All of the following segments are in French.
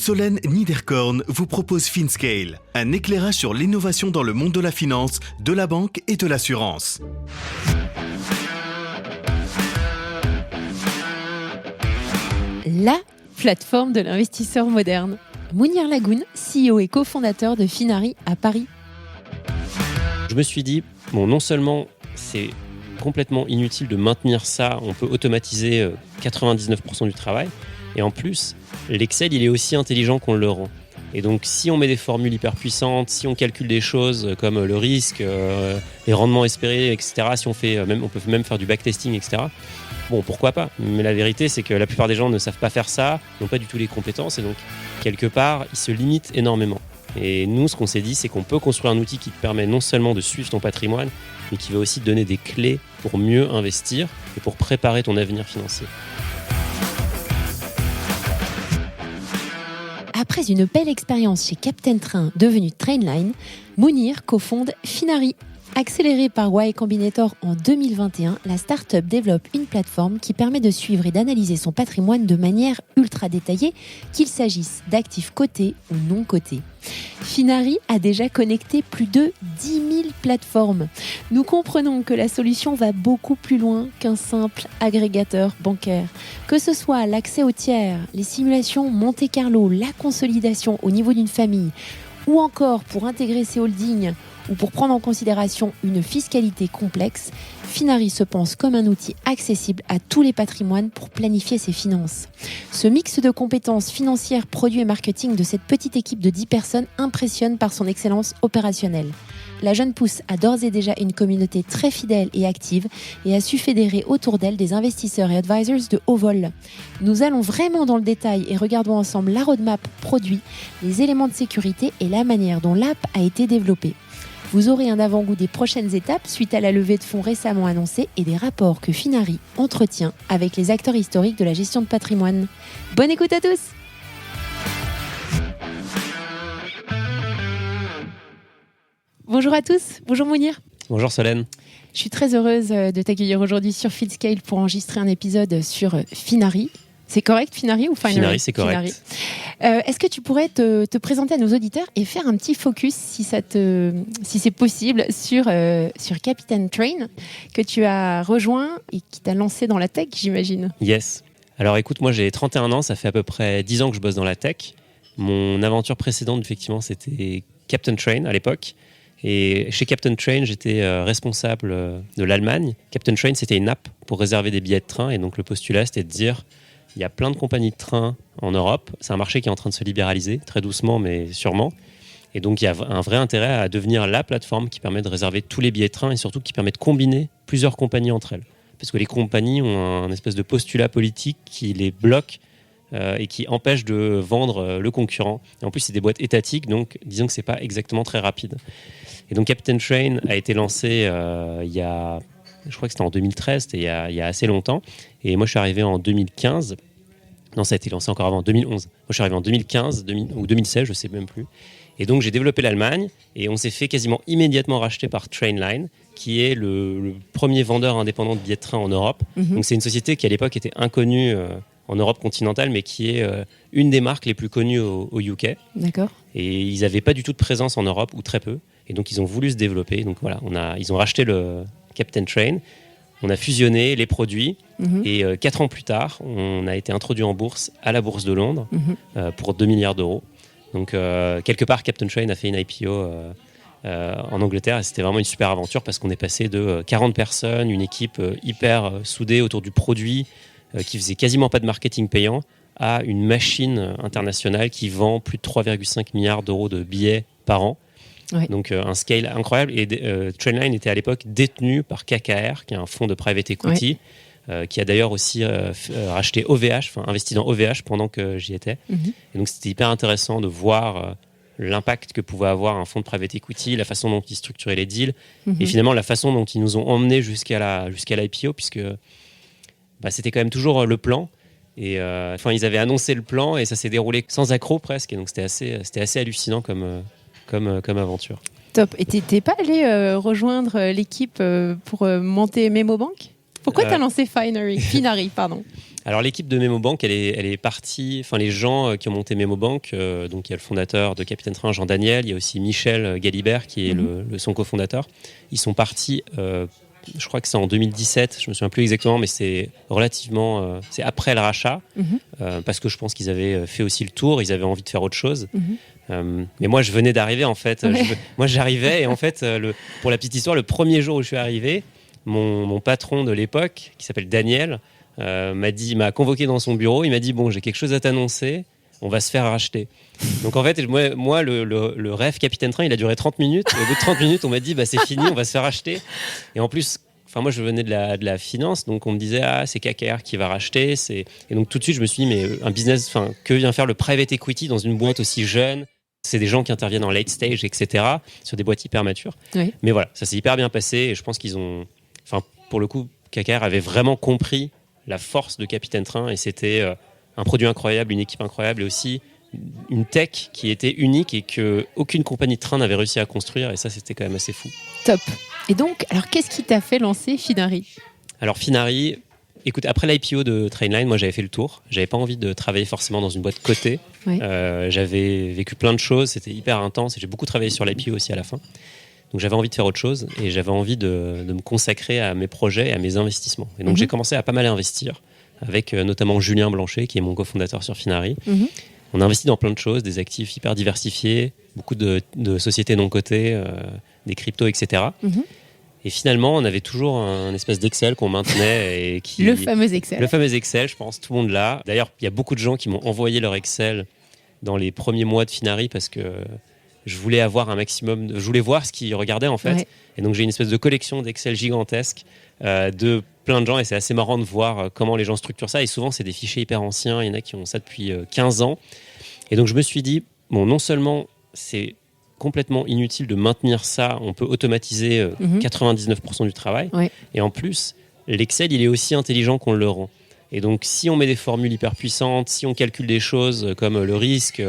Solène Niederkorn vous propose FinScale, un éclairage sur l'innovation dans le monde de la finance, de la banque et de l'assurance. La plateforme de l'investisseur moderne. Mounir Lagoun, CEO et cofondateur de Finari à Paris. Je me suis dit, non seulement c'est complètement inutile de maintenir ça, on peut automatiser 99% du travail, et en plus, l'Excel, il est aussi intelligent qu'on le rend. Et donc, si on met des formules hyper puissantes, si on calcule des choses comme le risque, les rendements espérés, etc., si on fait, on peut même faire du backtesting, etc., bon, pourquoi pas. Mais la vérité, c'est que la plupart des gens ne savent pas faire ça, n'ont pas du tout les compétences, et donc, quelque part, ils se limitent énormément. Et nous, ce qu'on s'est dit, c'est qu'on peut construire un outil qui te permet non seulement de suivre ton patrimoine, mais qui va aussi te donner des clés pour mieux investir et pour préparer ton avenir financier. Après une belle expérience chez Captain Train, devenu Trainline, Mounir cofonde Finari. Accélérée par Y Combinator en 2021, la start-up développe une plateforme qui permet de suivre et d'analyser son patrimoine de manière ultra détaillée, qu'il s'agisse d'actifs cotés ou non cotés. Finari a déjà connecté plus de 10 000 plateformes. Nous comprenons que la solution va beaucoup plus loin qu'un simple agrégateur bancaire. Que ce soit l'accès aux tiers, les simulations Monte Carlo, la consolidation au niveau d'une famille, ou encore pour intégrer ses holdings ou pour prendre en considération une fiscalité complexe, Finari se pense comme un outil accessible à tous les patrimoines pour planifier ses finances. Ce mix de compétences financières, produits et marketing de cette petite équipe de 10 personnes impressionne par son excellence opérationnelle. La jeune pousse a d'ores et déjà une communauté très fidèle et active et a su fédérer autour d'elle des investisseurs et advisors de haut vol. Nous allons vraiment dans le détail et regardons ensemble la roadmap produit, les éléments de sécurité et la manière dont l'app a été développée. Vous aurez un avant-goût des prochaines étapes suite à la levée de fonds récemment annoncée et des rapports que Finari entretient avec les acteurs historiques de la gestion de patrimoine. Bonne écoute à tous! Bonjour à tous, bonjour Mounir. Bonjour Solène. Je suis très heureuse de t'accueillir aujourd'hui sur FinScale pour enregistrer un épisode sur Finari. C'est correct, Finari ou Finari? Finari, c'est correct. Finari. Est-ce que tu pourrais te présenter à nos auditeurs et faire un petit focus, si c'est possible, sur Captain Train, que tu as rejoint et qui t'a lancé dans la tech, j'imagine? Yes. Alors écoute, moi j'ai 31 ans, ça fait à peu près 10 ans que je bosse dans la tech. Mon aventure précédente, effectivement, c'était Captain Train à l'époque. Et chez Captain Train, j'étais responsable de l'Allemagne. Captain Train, c'était une app pour réserver des billets de train. Et donc le postulat, c'était de dire... Il y a plein de compagnies de train en Europe. C'est un marché qui est en train de se libéraliser, très doucement, mais sûrement. Et donc, il y a un vrai intérêt à devenir la plateforme qui permet de réserver tous les billets de train et surtout qui permet de combiner plusieurs compagnies entre elles. Parce que les compagnies ont un espèce de postulat politique qui les bloque et qui empêche de vendre le concurrent. Et en plus, c'est des boîtes étatiques, donc disons que ce n'est pas exactement très rapide. Et donc, Captain Train a été lancé il y a... Je crois que c'était en 2013, c'était il y a assez longtemps. Et moi, je suis arrivé en 2015. Non, ça a été lancé encore avant, en 2011. Moi, je suis arrivé en 2015 ou 2016, je ne sais même plus. Et donc, j'ai développé l'Allemagne et on s'est fait quasiment immédiatement racheter par Trainline, qui est le premier vendeur indépendant de billets de train en Europe. Mm-hmm. Donc, c'est une société qui, à l'époque, était inconnue en Europe continentale, mais qui est une des marques les plus connues au UK. D'accord. Et ils n'avaient pas du tout de présence en Europe, ou très peu. Et donc, ils ont voulu se développer. Donc, voilà, ils ont racheté le Captain Train. On a fusionné les produits et 4 ans plus tard, on a été introduit en bourse à la Bourse de Londres pour 2 milliards d'euros. Donc, quelque part, Captain Train a fait une IPO en Angleterre et c'était vraiment une super aventure parce qu'on est passé de 40 personnes, une équipe hyper soudée autour du produit qui faisait quasiment pas de marketing payant, à une machine internationale qui vend plus de 3,5 milliards d'euros de billets par an. Ouais. Donc un scale incroyable et Trainline était à l'époque détenu par KKR qui est un fonds de private equity qui a d'ailleurs aussi racheté OVH, enfin investi dans OVH pendant que j'y étais. Et donc c'était hyper intéressant de voir l'impact que pouvait avoir un fonds de private equity, la façon dont ils structuraient les deals et finalement la façon dont ils nous ont emmenés jusqu'à l'IPO puisque c'était quand même toujours le plan. Et ils avaient annoncé le plan et ça s'est déroulé sans accroc presque et donc c'était assez hallucinant comme aventure. Top. Et t'es pas allé rejoindre l'équipe pour monter MemoBank? Pourquoi t'as lancé Finari, pardon? Alors l'équipe de MemoBank, elle est partie. Enfin, les gens qui ont monté MemoBank, donc il y a le fondateur de Capitaine Train, Jean Daniel, il y a aussi Michel Galibert qui est son cofondateur. Ils sont partis. Je crois que c'est en 2017. Je me souviens plus exactement, mais c'est relativement. C'est après le rachat, parce que je pense qu'ils avaient fait aussi le tour. Ils avaient envie de faire autre chose. Mais moi, je venais d'arriver en fait. Ouais. Moi, j'arrivais et en fait, pour la petite histoire, le premier jour où je suis arrivé, mon patron de l'époque, qui s'appelle Daniel, m'a convoqué dans son bureau. Il m'a dit bon, j'ai quelque chose à t'annoncer. On va se faire racheter. Donc en fait, moi le rêve Capitaine Train, il a duré 30 minutes. Et au bout de 30 minutes, on m'a dit c'est fini, on va se faire racheter. Et en plus, moi je venais de la finance, donc on me disait c'est KKR qui va racheter. Et donc tout de suite, je me suis dit mais un business, que vient faire le private equity dans une boîte aussi jeune? C'est des gens qui interviennent en late stage, etc. sur des boîtes hyper matures. Oui. Mais voilà, ça s'est hyper bien passé et je pense qu'ils ont, pour le coup, KKR avait vraiment compris la force de Capitaine Train et c'était un produit incroyable, une équipe incroyable et aussi une tech qui était unique et qu'aucune compagnie de train n'avait réussi à construire et ça c'était quand même assez fou. Top. Et donc, alors qu'est-ce qui t'a fait lancer Finari ? Alors Finari, écoute, après l'IPO de Trainline, moi j'avais fait le tour. J'avais pas envie de travailler forcément dans une boîte cotée. Oui. J'avais vécu plein de choses, c'était hyper intense et j'ai beaucoup travaillé sur l'IPO aussi à la fin. Donc j'avais envie de faire autre chose et j'avais envie de me consacrer à mes projets et à mes investissements. Et donc j'ai commencé à pas mal investir avec notamment Julien Blanchet qui est mon cofondateur sur Finari. On a investi dans plein de choses, des actifs hyper diversifiés, beaucoup de sociétés non cotées, des cryptos, etc. Et finalement, on avait toujours un espèce d'Excel qu'on maintenait. Et Le fameux Excel. Le fameux Excel, je pense, tout le monde l'a. D'ailleurs, il y a beaucoup de gens qui m'ont envoyé leur Excel dans les premiers mois de Finari parce que je voulais avoir un maximum, je voulais voir ce qu'ils regardaient en fait. Ouais. Et donc j'ai une espèce de collection d'Excel gigantesque de plein de gens et c'est assez marrant de voir comment les gens structurent ça. Et souvent, c'est des fichiers hyper anciens. Il y en a qui ont ça depuis 15 ans. Et donc je me suis dit, bon, non seulement c'est complètement inutile de maintenir ça, on peut automatiser 99% du travail. Ouais. Et en plus, l'Excel, il est aussi intelligent qu'on le rend. Et donc, si on met des formules hyper puissantes, si on calcule des choses comme le risque,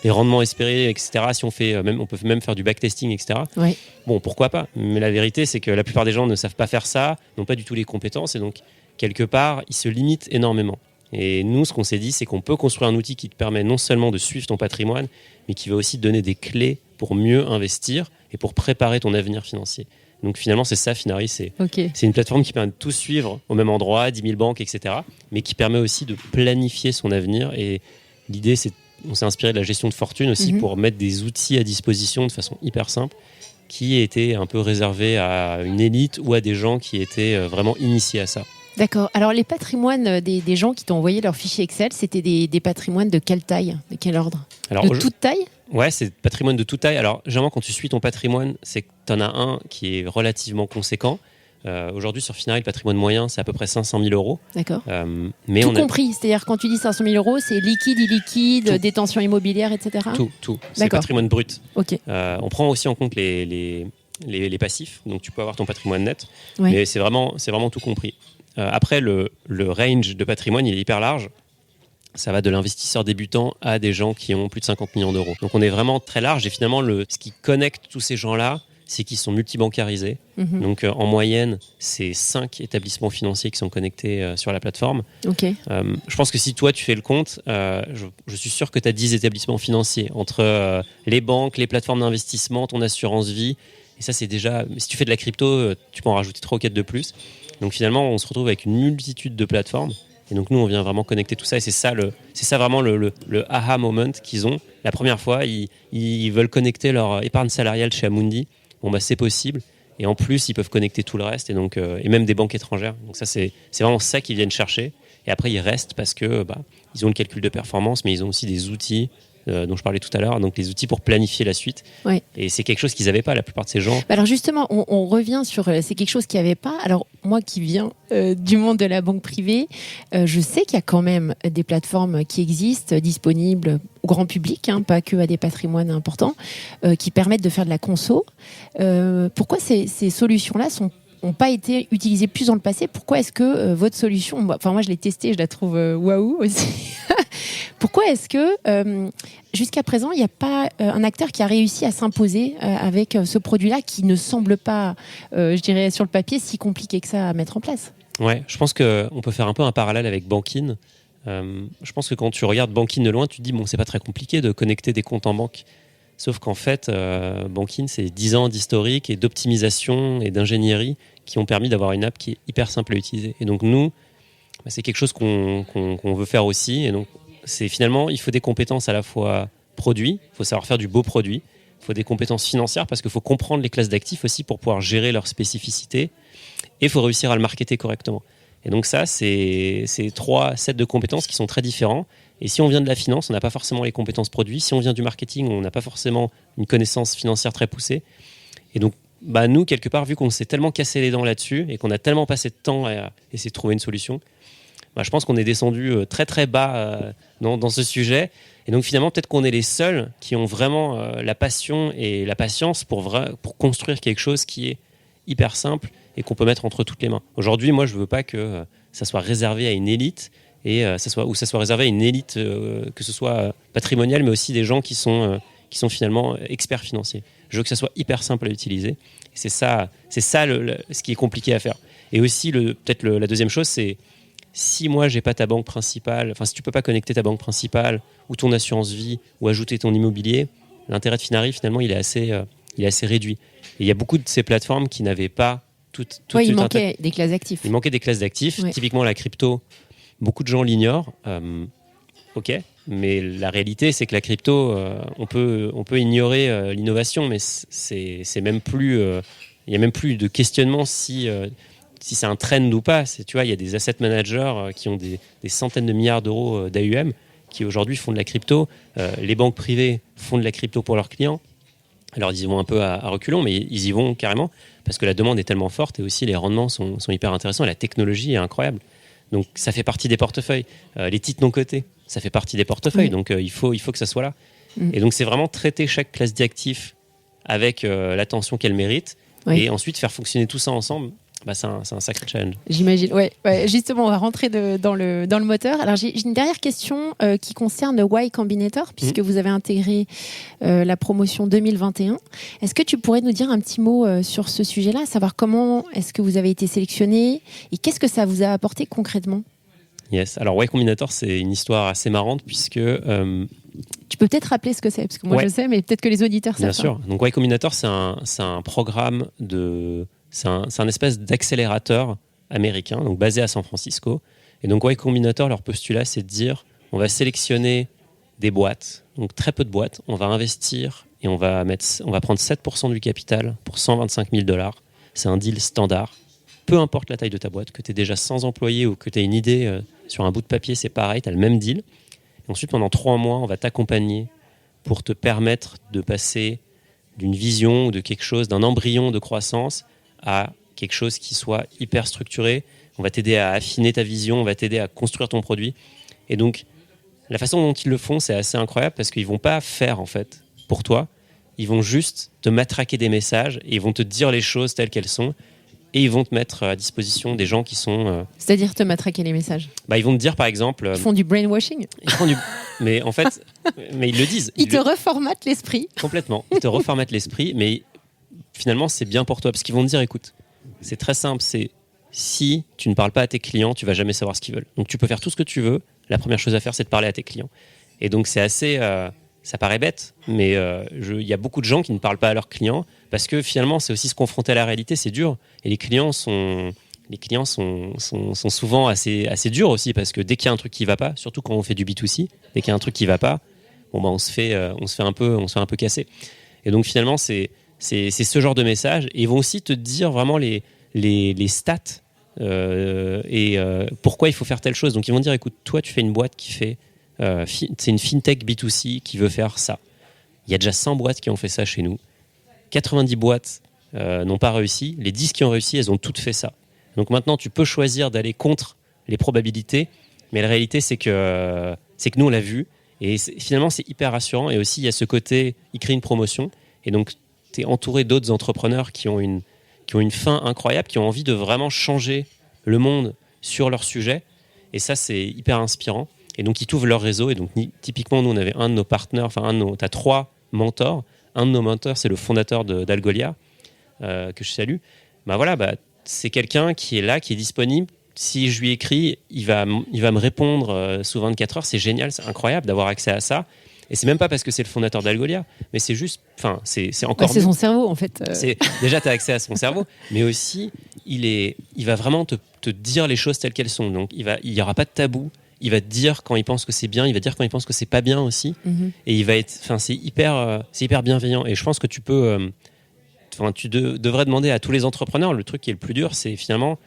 les rendements espérés, etc., si on fait, on peut même faire du backtesting, etc., ouais. Bon, pourquoi pas ? Mais la vérité, c'est que la plupart des gens ne savent pas faire ça, n'ont pas du tout les compétences, et donc, quelque part, ils se limitent énormément. Et nous, ce qu'on s'est dit, c'est qu'on peut construire un outil qui te permet non seulement de suivre ton patrimoine, mais qui va aussi te donner des clés pour mieux investir et pour préparer ton avenir financier. Donc finalement, c'est ça, Finari. C'est une plateforme qui permet de tout suivre au même endroit, 10 000 banques, etc. Mais qui permet aussi de planifier son avenir. Et l'idée, c'est on s'est inspiré de la gestion de fortune aussi pour mettre des outils à disposition de façon hyper simple qui étaient un peu réservés à une élite ou à des gens qui étaient vraiment initiés à ça. D'accord. Alors, les patrimoines des gens qui t'ont envoyé leur fichier Excel, c'était des patrimoines de quelle taille ? De quel ordre ? Alors, de toute taille ? Ouais, c'est patrimoine de toute taille. Alors, généralement, quand tu suis ton patrimoine, c'est que tu en as un qui est relativement conséquent. Aujourd'hui, sur Finari, le patrimoine moyen, c'est à peu près 500 000 euros. D'accord. Mais tout compris. C'est-à-dire, quand tu dis 500 000 euros, c'est liquide, illiquide, tout. Détention immobilière, etc. Tout. C'est le patrimoine brut. Okay. On prend aussi en compte les passifs. Donc, tu peux avoir ton patrimoine net. Ouais. Mais c'est vraiment tout compris. Après, le range de patrimoine, il est hyper large. Ça va de l'investisseur débutant à des gens qui ont plus de 50 millions d'euros. Donc, on est vraiment très large. Et finalement, ce qui connecte tous ces gens-là, c'est qu'ils sont multibancarisés. Donc, en moyenne, c'est 5 établissements financiers qui sont connectés sur la plateforme. Okay. Je pense que si toi, tu fais le compte, je suis sûr que tu as 10 établissements financiers entre les banques, les plateformes d'investissement, ton assurance vie. Et ça, c'est déjà... Si tu fais de la crypto, tu peux en rajouter 3 ou 4 de plus. Donc finalement, on se retrouve avec une multitude de plateformes. Et donc nous, on vient vraiment connecter tout ça. Et c'est ça vraiment le aha moment qu'ils ont. La première fois, ils veulent connecter leur épargne salariale chez Amundi. Bon, c'est possible. Et en plus, ils peuvent connecter tout le reste. Et, donc, et même des banques étrangères. Donc ça, c'est vraiment ça qu'ils viennent chercher. Et après, ils restent parce que ils ont le calcul de performance, mais ils ont aussi des outils dont je parlais tout à l'heure, donc les outils pour planifier la suite. Ouais. Et c'est quelque chose qu'ils n'avaient pas, la plupart de ces gens. Alors justement, on revient sur... C'est quelque chose qu'ils n'avaient pas. Alors moi qui viens du monde de la banque privée, je sais qu'il y a quand même des plateformes qui existent, disponibles au grand public, pas que à des patrimoines importants, qui permettent de faire de la conso. Pourquoi ces solutions-là n'ont pas été utilisées plus dans le passé ? Pourquoi est-ce que votre solution... Enfin, moi, je l'ai testée, je la trouve waouh aussi. Pourquoi est-ce que, jusqu'à présent, il n'y a pas un acteur qui a réussi à s'imposer avec ce produit-là qui ne semble pas, je dirais, sur le papier, si compliqué que ça à mettre en place ? Ouais, je pense qu'on peut faire un peu un parallèle avec Bankin. Je pense que quand tu regardes Bankin de loin, tu te dis, bon, c'est pas très compliqué de connecter des comptes en banque. Sauf qu'en fait, Bankin, c'est 10 ans d'historique et d'optimisation et d'ingénierie qui ont permis d'avoir une app qui est hyper simple à utiliser. Et donc nous, c'est quelque chose qu'on veut faire aussi. Et donc, c'est finalement, il faut des compétences à la fois produits, il faut savoir faire du beau produit, il faut des compétences financières parce qu'il faut comprendre les classes d'actifs aussi pour pouvoir gérer leurs spécificités et il faut réussir à le marketer correctement. Et donc ça, c'est 3 sets de compétences qui sont très différents. Et si on vient de la finance, on n'a pas forcément les compétences produits. Si on vient du marketing, on n'a pas forcément une connaissance financière très poussée. Et donc, nous, quelque part, vu qu'on s'est tellement cassé les dents là-dessus et qu'on a tellement passé de temps à essayer de trouver une solution, je pense qu'on est descendu très très bas dans ce sujet. Et donc finalement, peut-être qu'on est les seuls qui ont vraiment la passion et la patience pour construire quelque chose qui est hyper simple et qu'on peut mettre entre toutes les mains. Aujourd'hui, moi, je ne veux pas que ça soit réservé à une élite et ça soit réservé à une élite, que ce soit patrimoniale, mais aussi des gens qui sont finalement experts financiers. Je veux que ça soit hyper simple à utiliser. Et c'est ça ce qui est compliqué à faire. Et aussi, la deuxième chose, c'est si moi, j'ai pas ta banque principale, si tu peux pas connecter ta banque principale ou ton assurance vie ou ajouter ton immobilier, l'intérêt de Finari, finalement, il est assez réduit. Et il y a beaucoup de ces plateformes qui n'avaient pas il manquait des classes d'actifs. Il manquait des classes d'actifs. Ouais. Typiquement, la crypto, beaucoup de gens l'ignorent. Ok, mais la réalité, c'est que la crypto, on peut ignorer l'innovation, mais c'est même plus. Il n'y a même plus de questionnement si c'est un trend ou pas. Tu vois, il y a des asset managers qui ont des centaines de milliards d'euros d'AUM qui aujourd'hui font de la crypto. Les banques privées font de la crypto pour leurs clients. Alors ils y vont un peu à reculons, mais ils y vont carrément parce que la demande est tellement forte et aussi les rendements sont hyper intéressants et la technologie est incroyable. Donc ça fait partie des portefeuilles. Les titres non cotés, ça fait partie des portefeuilles. Oui. Donc il faut que ça soit là. Et donc c'est vraiment traiter chaque classe d'actifs avec l'attention qu'elle mérite. Oui. Et ensuite faire fonctionner tout ça ensemble. C'est un sacré challenge. J'imagine. Ouais. Justement, on va rentrer dans le moteur. Alors, j'ai une dernière question qui concerne Y Combinator, puisque vous avez intégré la promotion 2021. Est-ce que tu pourrais nous dire un petit mot sur ce sujet-là, à savoir comment est-ce que vous avez été sélectionné et qu'est-ce que ça vous a apporté concrètement ? Yes. Alors, Y Combinator, c'est une histoire assez marrante puisque... Tu peux peut-être rappeler ce que c'est, parce que moi je sais, mais peut-être que les auditeurs savent. Bien sûr. Donc, Y Combinator, c'est un programme de... C'est un espèce d'accélérateur américain, donc basé à San Francisco. Et donc, Y Combinator, leur postulat, c'est de dire on va sélectionner des boîtes, donc très peu de boîtes, on va investir et on va prendre 7% du capital pour $125 000. C'est un deal standard. Peu importe la taille de ta boîte, que tu aies déjà 100 employés ou que tu aies une idée sur un bout de papier, c'est pareil, tu as le même deal. Et ensuite, pendant 3 mois, on va t'accompagner pour te permettre de passer d'une vision ou de quelque chose, d'un embryon de croissance à quelque chose qui soit hyper structuré. On va t'aider à affiner ta vision, on va t'aider à construire ton produit. Et donc, la façon dont ils le font, c'est assez incroyable parce qu'ils ne vont pas faire, en fait, pour toi. Ils vont juste te matraquer des messages et ils vont te dire les choses telles qu'elles sont. Et ils vont te mettre à disposition des gens qui sont... C'est-à-dire te matraquer les messages. Ils vont te dire, par exemple... Ils font du brainwashing. Mais en fait, mais ils le disent. Ils te reformatent l'esprit. Complètement. Ils te reformatent l'esprit, mais finalement, c'est bien pour toi. Parce qu'ils vont te dire, écoute, c'est très simple, c'est si tu ne parles pas à tes clients, tu ne vas jamais savoir ce qu'ils veulent. Donc, tu peux faire tout ce que tu veux. La première chose à faire, c'est de parler à tes clients. Et donc, c'est assez... ça paraît bête, mais il y a beaucoup de gens qui ne parlent pas à leurs clients parce que finalement, c'est aussi se confronter à la réalité, c'est dur. Et les clients sont souvent assez durs aussi parce que dès qu'il y a un truc qui ne va pas, surtout quand on fait du B2C, dès qu'il y a un truc qui ne va pas, on se fait un peu casser. Et donc finalement, c'est ce genre de message. Et ils vont aussi te dire vraiment les stats et pourquoi il faut faire telle chose. Donc ils vont dire, écoute, toi, tu fais une boîte qui fait... c'est une fintech B2C qui veut faire ça. Il y a déjà 100 boîtes qui ont fait ça chez nous. 90 boîtes n'ont pas réussi. Les 10 qui ont réussi, elles ont toutes fait ça. Donc maintenant, tu peux choisir d'aller contre les probabilités, mais la réalité, c'est que nous, on l'a vu. Et finalement, c'est hyper rassurant. Et aussi, il y a ce côté, il crée une promotion. Et donc, tu es entouré d'autres entrepreneurs qui ont une fin incroyable, qui ont envie de vraiment changer le monde sur leur sujet. Et ça, c'est hyper inspirant. Et donc, ils t'ouvrent leur réseau. Et donc, typiquement, nous, on avait un de nos partenaires, tu as 3 mentors. Un de nos mentors, c'est le fondateur d'Algolia, que je salue. C'est quelqu'un qui est là, qui est disponible, si je lui écris, il va me répondre sous 24 heures. C'est génial, c'est incroyable d'avoir accès à ça. Et c'est même pas parce que c'est le fondateur d'Algolia, mais c'est juste, enfin, c'est encore. C'est son cerveau en fait. Déjà, tu as accès à son cerveau, mais aussi, il va vraiment te dire les choses telles qu'elles sont. Donc, il y aura pas de tabou. Il va te dire quand il pense que c'est bien, il va dire quand il pense que c'est pas bien aussi. Et il va être, enfin, c'est hyper bienveillant. Et je pense que tu peux, tu devrais demander à tous les entrepreneurs. Le truc qui est le plus dur, c'est finalement,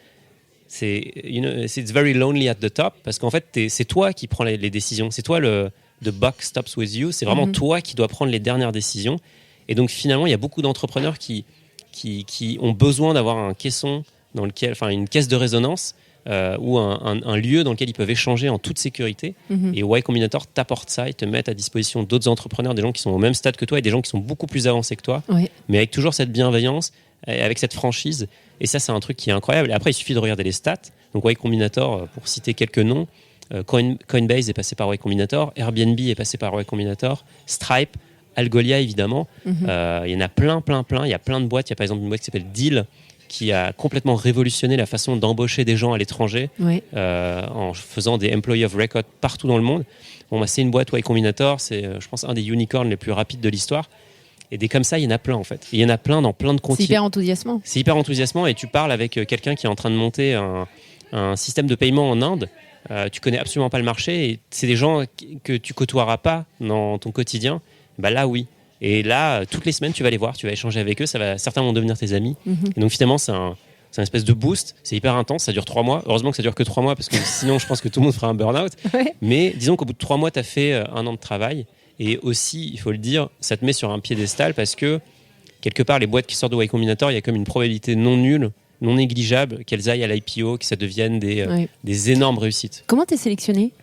it's very lonely at the top, parce qu'en fait, c'est toi qui prends les décisions. C'est toi the buck stops with you. C'est vraiment toi qui dois prendre les dernières décisions. Et donc finalement, il y a beaucoup d'entrepreneurs qui ont besoin d'avoir un caisson dans lequel, enfin, une caisse de résonance. Ou un lieu dans lequel ils peuvent échanger en toute sécurité. Et Y Combinator t'apporte ça, ils te mettent à disposition d'autres entrepreneurs, des gens qui sont au même stade que toi et des gens qui sont beaucoup plus avancés que toi, mais avec toujours cette bienveillance, avec cette franchise. Et ça, c'est un truc qui est incroyable. Et après, il suffit de regarder les stats. Donc Y Combinator, pour citer quelques noms, Coinbase est passé par Y Combinator, Airbnb est passé par Y Combinator, Stripe, Algolia évidemment. Il y en a plein. Il y a plein de boîtes. Il y a par exemple une boîte qui s'appelle Deal, qui a complètement révolutionné la façon d'embaucher des gens à l'étranger en faisant des employee of record partout dans le monde. Bon, c'est une boîte Y Combinator, c'est, je pense, un des unicorns les plus rapides de l'histoire. Et des comme ça, il y en a plein en fait. Et il y en a plein dans plein de continents. C'est hyper enthousiasmant et tu parles avec quelqu'un qui est en train de monter un système de paiement en Inde. Tu connais absolument pas le marché et c'est des gens que tu côtoieras pas dans ton quotidien. Bah là, oui. Et là, toutes les semaines, tu vas les voir, tu vas échanger avec eux, certains vont devenir tes amis. Et donc finalement, c'est un espèce de boost, c'est hyper intense, ça dure 3 mois. Heureusement que ça dure que 3 mois, parce que sinon, je pense que tout le monde fera un burn-out. Mais disons qu'au bout de 3 mois, tu as fait 1 an de travail. Et aussi, il faut le dire, ça te met sur un piédestal, parce que quelque part, les boîtes qui sortent de Y Combinator, il y a comme une probabilité non nulle, non négligeable, qu'elles aillent à l'IPO, que ça devienne des énormes réussites. Comment tu es sélectionné ?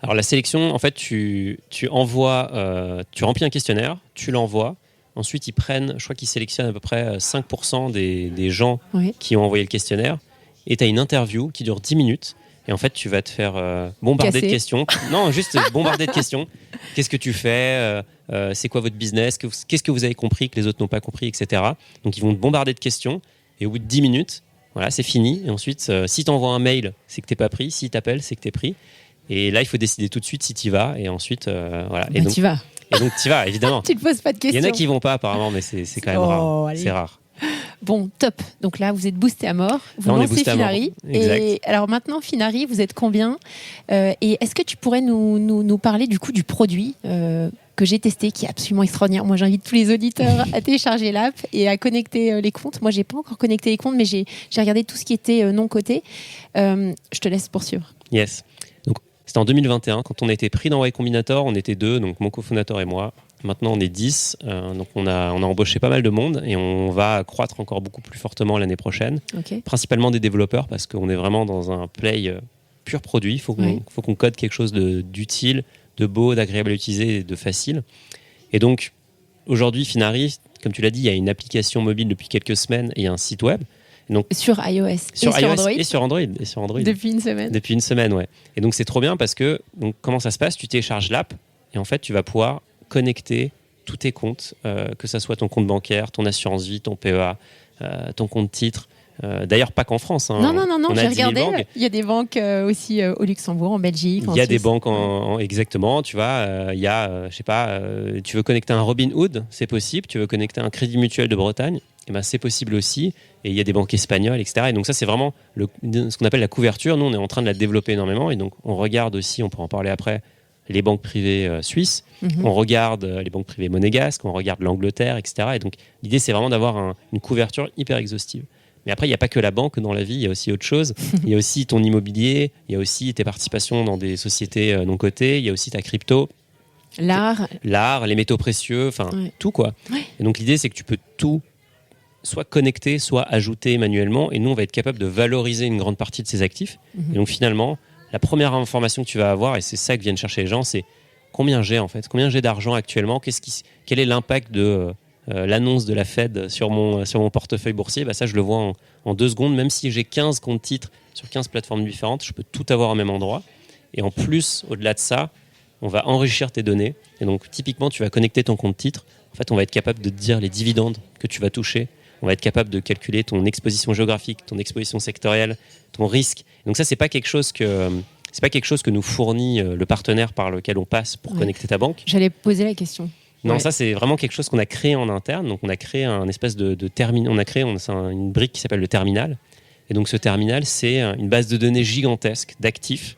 Alors la sélection, en fait, tu remplis un questionnaire, tu l'envoies. Ensuite, ils prennent, je crois qu'ils sélectionnent à peu près 5% des gens qui ont envoyé le questionnaire. Et tu as une interview qui dure 10 minutes. Et en fait, tu vas te faire bombarder de questions. Non, juste bombarder de questions. Qu'est-ce que tu fais ? C'est quoi votre business ? Qu'est-ce que vous avez compris que les autres n'ont pas compris, etc. Donc, ils vont te bombarder de questions. Et au bout de 10 minutes, voilà, c'est fini. Et ensuite, si tu envoies un mail, c'est que tu n'es pas pris. Si tu appelles, c'est que tu es pris. Et là, il faut décider tout de suite si tu y vas. Et ensuite, voilà. Et donc, tu vas. Et donc, tu y vas, évidemment. Tu ne te poses pas de questions. Il y en a qui vont pas, apparemment, mais c'est quand même rare. Allez. C'est rare. Bon, top. Donc là, vous êtes boosté à mort. Vous lancez Finari. Et alors maintenant, Finari, vous êtes combien ? Et est-ce que tu pourrais nous parler du coup du produit que j'ai testé, qui est absolument extraordinaire. Moi, j'invite tous les auditeurs à télécharger l'app et à connecter les comptes. Moi, j'ai pas encore connecté les comptes, mais j'ai regardé tout ce qui était non coté. Je te laisse poursuivre. Yes. Donc, c'était en 2021. Quand on a été pris dans Y Combinator, on était 2, donc mon cofondateur et moi. Maintenant, on est 10. Donc, on a embauché pas mal de monde et on va croître encore beaucoup plus fortement l'année prochaine. Okay. Principalement des développeurs, parce qu'on est vraiment dans un play pur produit. Il faut qu'on code quelque chose d'utile, de beau, d'agréable à utiliser et de facile. Et donc, aujourd'hui, Finari, comme tu l'as dit, il y a une application mobile depuis quelques semaines et un site web. Donc, sur iOS Android. Et sur Android. Depuis une semaine. Depuis une semaine, ouais. Et donc, c'est trop bien parce que, donc, comment ça se passe ? Tu télécharges l'app et en fait, tu vas pouvoir connecter tous tes comptes, que ça soit ton compte bancaire, ton assurance vie, ton PEA, ton compte titre. D'ailleurs, pas qu'en France. Hein. Non, j'ai regardé. Il y a des banques aussi au Luxembourg, en Belgique. Il y a des banques exactement. Tu vois, il y a, je sais pas, tu veux connecter un Robinhood, c'est possible. Tu veux connecter un Crédit Mutuel de Bretagne, et ben c'est possible aussi. Et il y a des banques espagnoles, etc. Et donc ça, c'est vraiment ce qu'on appelle la couverture. Nous, on est en train de la développer énormément. Et donc, on regarde aussi, on pourra en parler après, les banques privées suisses. On regarde les banques privées monégasques, on regarde l'Angleterre, etc. Et donc, l'idée, c'est vraiment d'avoir une couverture hyper exhaustive. Mais après, il n'y a pas que la banque dans la vie, il y a aussi autre chose. Il y a aussi ton immobilier, il y a aussi tes participations dans des sociétés non cotées, il y a aussi ta crypto. L'art, les métaux précieux, enfin tout quoi. Ouais. Et donc l'idée, c'est que tu peux tout soit connecter, soit ajouter manuellement. Et nous, on va être capable de valoriser une grande partie de ces actifs. Et donc finalement, la première information que tu vas avoir, et c'est ça que viennent chercher les gens, c'est combien j'ai en fait, combien j'ai d'argent actuellement, quel est l'impact de l'annonce de la Fed sur mon portefeuille boursier. Bah ça, je le vois en 2 secondes. Même si j'ai 15 comptes titres sur 15 plateformes différentes, je peux tout avoir au même endroit. Et en plus, au-delà de ça, on va enrichir tes données. Et donc, typiquement, tu vas connecter ton compte titre. En fait, on va être capable de te dire les dividendes que tu vas toucher On va être capable de calculer ton exposition géographique, ton exposition sectorielle, ton risque. Donc ça, c'est pas quelque chose que nous fournit le partenaire par lequel on passe pour connecter ta banque. J'allais poser la question. Non, ça c'est vraiment quelque chose qu'on a créé en interne. Donc on a créé un espèce de terminal. On a créé une brique qui s'appelle le terminal. Et donc ce terminal, c'est une base de données gigantesque d'actifs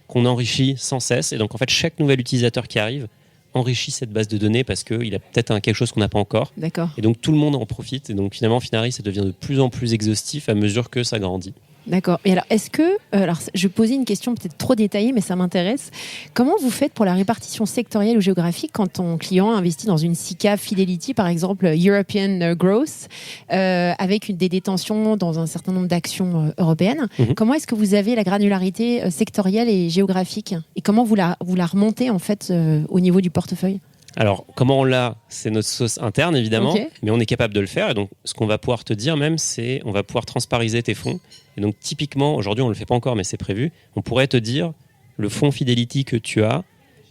qu'on enrichit sans cesse. Et donc en fait, chaque nouvel utilisateur qui arrive enrichit cette base de données parce qu'il a peut-être quelque chose qu'on n'a pas encore. D'accord. Et donc tout le monde en profite. Et donc finalement, Finari, ça devient de plus en plus exhaustif à mesure que ça grandit. D'accord. Et alors, est-ce que, je vais poser une question peut-être trop détaillée, mais ça m'intéresse. Comment vous faites pour la répartition sectorielle ou géographique quand ton client investit dans une SICA Fidelity, par exemple European Growth, avec des détentions dans un certain nombre d'actions européennes? Comment est-ce que vous avez la granularité sectorielle et géographique? Et comment vous la remontez en fait au niveau du portefeuille? Alors, comment on l'a? C'est notre sauce interne, évidemment, Okay. mais on est capable de le faire. Et donc, ce qu'on va pouvoir te dire même, c'est on va pouvoir transpariser tes fonds. Et donc, typiquement, aujourd'hui, on ne le fait pas encore, mais c'est prévu. On pourrait te dire le fonds Fidelity que tu as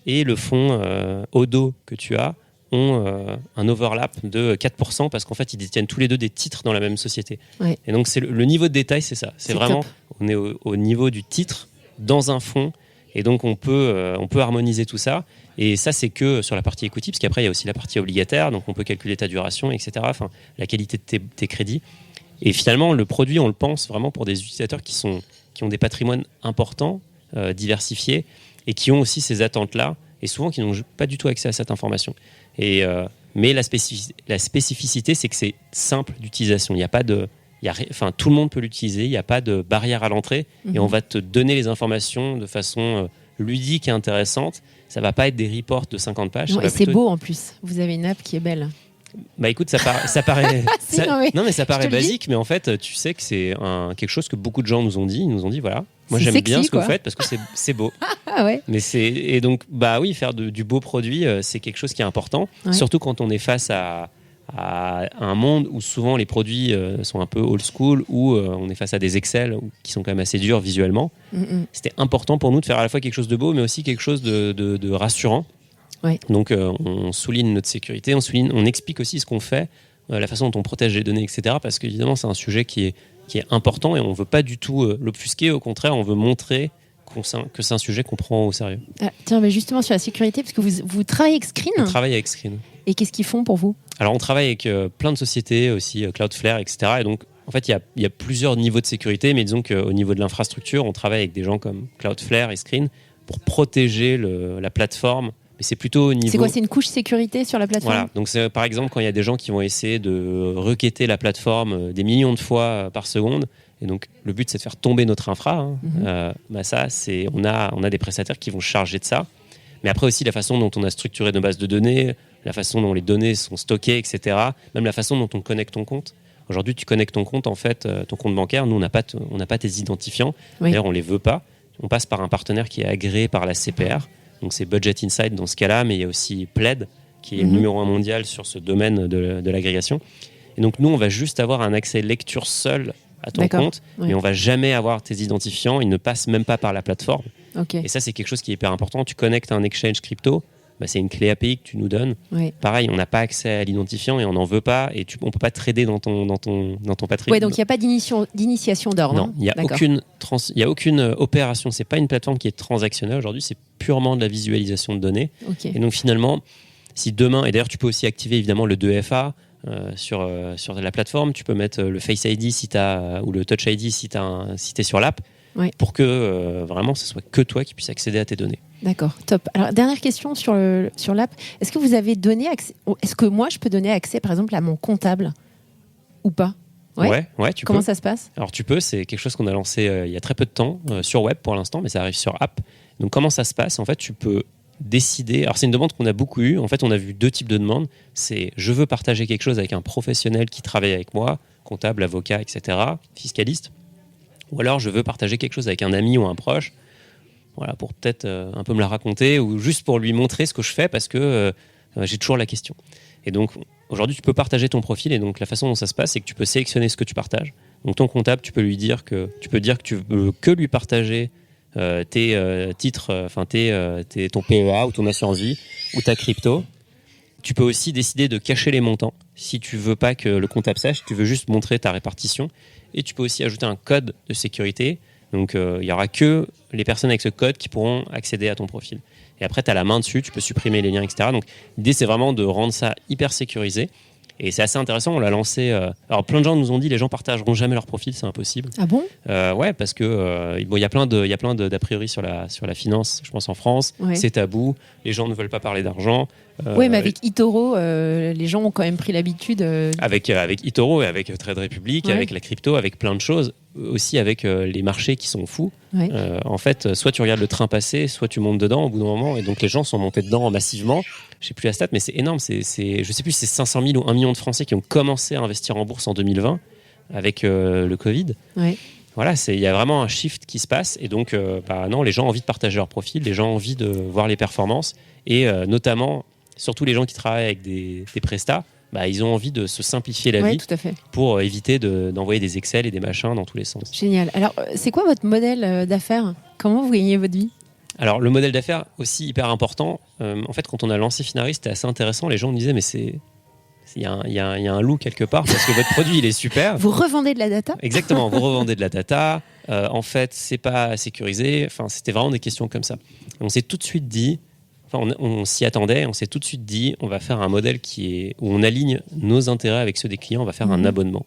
et le fonds Odo que tu as ont un overlap de 4% parce qu'en fait, ils détiennent tous les deux des titres dans la même société. Ouais. Et donc, le niveau de détail, c'est ça. C'est vraiment, top. on est au niveau du titre dans un fonds. Et donc, on peut harmoniser tout ça. Et ça, c'est que sur la partie equity, parce qu'après, il y a aussi la partie obligataire. Donc, on peut calculer ta duration, etc. Enfin, la qualité de tes crédits. Et finalement, le produit, on le pense vraiment pour des utilisateurs qui ont des patrimoines importants, diversifiés, et qui ont aussi ces attentes-là, et souvent qui n'ont pas du tout accès à cette information. Mais la spécificité, c'est que c'est simple d'utilisation. Il n'y a pas de... tout le monde peut l'utiliser, il n'y a pas de barrière à l'entrée, et on va te donner les informations de façon ludique et intéressante. Ça ne va pas être des reports de 50 pages. Non, et c'est beau en plus. Vous avez une app qui est belle. Bah écoute, ça paraît, Si, non, mais ça paraît je te le basique, mais en fait, tu sais que c'est quelque chose que beaucoup de gens nous ont dit. Ils nous ont dit, voilà, moi C'est j'aime sexy, bien ce que quoi. vous faites parce que c'est beau. Ah ouais. Et donc, bah oui, faire du beau produit, c'est quelque chose qui est important, Ouais. surtout quand on est face à un monde où souvent les produits sont un peu old school, où on est face à des Excel qui sont quand même assez durs visuellement. C'était important pour nous de faire à la fois quelque chose de beau, mais aussi quelque chose de rassurant. Ouais. Donc, on souligne notre sécurité, on explique aussi ce qu'on fait, la façon dont on protège les données, etc. Parce qu'évidemment, c'est un sujet qui est important et on ne veut pas du tout l'obfusquer. Au contraire, on veut montrer que c'est un sujet qu'on prend au sérieux. Ah, tiens, mais justement sur la sécurité, parce que vous travaillez avec Screen. On travaille avec Screen. Et qu'est-ce qu'ils font pour vous? Alors, on travaille avec plein de sociétés aussi, Cloudflare, etc. Et donc, en fait, il y a plusieurs niveaux de sécurité, mais disons qu'au niveau de l'infrastructure, on travaille avec des gens comme Cloudflare et Screen pour protéger la plateforme. Mais c'est plutôt au niveau... C'est quoi? C'est une couche sécurité sur la plateforme? Voilà. Donc, c'est, par exemple, quand il y a des gens qui vont essayer de requêter la plateforme des millions de fois par seconde, et donc le but, c'est de faire tomber notre infra. Ça, on a des prestataires qui vont se charger de ça. Mais après aussi, la façon dont on a structuré nos bases de données, la façon dont les données sont stockées, etc. Même la façon dont on connecte ton compte. Aujourd'hui, tu connectes ton compte, en fait, ton compte bancaire. Nous, on n'a pas tes identifiants. Oui. D'ailleurs, on ne les veut pas. On passe par un partenaire qui est agréé par la CPR. Donc, c'est Budget Insight dans ce cas-là, mais il y a aussi Plaid, qui est le numéro 1 mondial sur ce domaine de l'agrégation. Et donc, nous, on va juste avoir un accès lecture seul à ton D'accord. compte, Ouais. mais on va jamais avoir tes identifiants. Ils ne passent même pas par la plateforme. Ok. Et ça, c'est quelque chose qui est hyper important. Tu connectes à un exchange crypto, c'est une clé API que tu nous donnes. Ouais. Pareil, on n'a pas accès à l'identifiant et on n'en veut pas. Et on ne peut pas trader dans ton patrimoine. Ouais, donc il n'y a pas d'initiation d'ordre. Non, hein. il n'y a D'accord. aucune opération. Ce n'est pas une plateforme qui est transactionnelle aujourd'hui. C'est purement de la visualisation de données. Ok. Et donc finalement, si demain, et d'ailleurs tu peux aussi activer évidemment le 2FA sur la plateforme, tu peux mettre le Face ID ou le Touch ID si tu es sur l'app, Ouais. pour que vraiment ce soit que toi qui puisses accéder à tes données. D'accord, top. Alors, dernière question sur l'app. Est-ce que vous avez donné accès... Est-ce que moi, je peux donner accès, par exemple, à mon comptable ou pas? Ouais, tu Comment peux. ça se passe? Alors tu peux, c'est quelque chose qu'on a lancé il y a très peu de temps sur web pour l'instant, mais ça arrive sur app. Donc comment ça se passe? En fait, tu peux décider. Alors c'est une demande qu'on a beaucoup eue. En fait, on a vu deux types de demandes. C'est je veux partager quelque chose avec un professionnel qui travaille avec moi, comptable, avocat, etc., fiscaliste. Ou alors je veux partager quelque chose avec un ami ou un proche. Voilà, pour peut-être un peu me la raconter ou juste pour lui montrer ce que je fais parce que j'ai toujours la question. Et donc, aujourd'hui, tu peux partager ton profil et donc la façon dont ça se passe, c'est que tu peux sélectionner ce que tu partages. Donc, ton comptable, tu peux dire que tu veux que lui partager tes titres, ton PEA ou ton assurance vie ou ta crypto. Tu peux aussi décider de cacher les montants. si tu veux pas que le comptable sache, tu veux juste montrer ta répartition. Et tu peux aussi ajouter un code de sécurité. Donc, il y aura que les personnes avec ce code qui pourront accéder à ton profil. Et après, tu as la main dessus, tu peux supprimer les liens, etc. Donc, l'idée, c'est vraiment de rendre ça hyper sécurisé. Et c'est assez intéressant, on l'a lancé. Alors, plein de gens nous ont dit les gens partageront jamais leur profil, c'est impossible. Ah bon ? Ouais, parce que il y a plein d'a priori sur la finance, je pense en France. Ouais. C'est tabou, les gens ne veulent pas parler d'argent. Oui, mais avec eToro, les gens ont quand même pris l'habitude. Avec eToro et avec Trade Republic, Ouais. avec la crypto, avec plein de choses. Aussi avec les marchés qui sont fous. Ouais. En fait, soit tu regardes le train passer, soit tu montes dedans au bout d'un moment. Et donc les gens sont montés dedans massivement. Je sais plus la stat, mais c'est énorme. Je sais plus si c'est 500 000 ou 1 million de Français qui ont commencé à investir en bourse en 2020 avec le Covid. Ouais. Voilà, il y a vraiment un shift qui se passe. Et donc, non, les gens ont envie de partager leur profil, les gens ont envie de voir les performances. Et notamment, surtout les gens qui travaillent avec des prestats, ils ont envie de se simplifier la Ouais, vie tout à fait. pour éviter d'envoyer des Excel et des machins dans tous les sens. Génial. Alors, c'est quoi votre modèle d'affaires ? Comment vous gagnez votre vie ? Alors, le modèle d'affaires, aussi hyper important. En fait, quand on a lancé Finari, c'était assez intéressant. Les gens me disaient, mais il y a un loup quelque part parce que votre produit, il est super. Vous revendez de la data ? Exactement, vous revendez de la data. En fait, c'est pas sécurisé. Enfin, c'était vraiment des questions comme ça. On s'est tout de suite dit, on s'y attendait, on s'est tout de suite dit, on va faire un modèle où on aligne nos intérêts avec ceux des clients, on va faire un abonnement.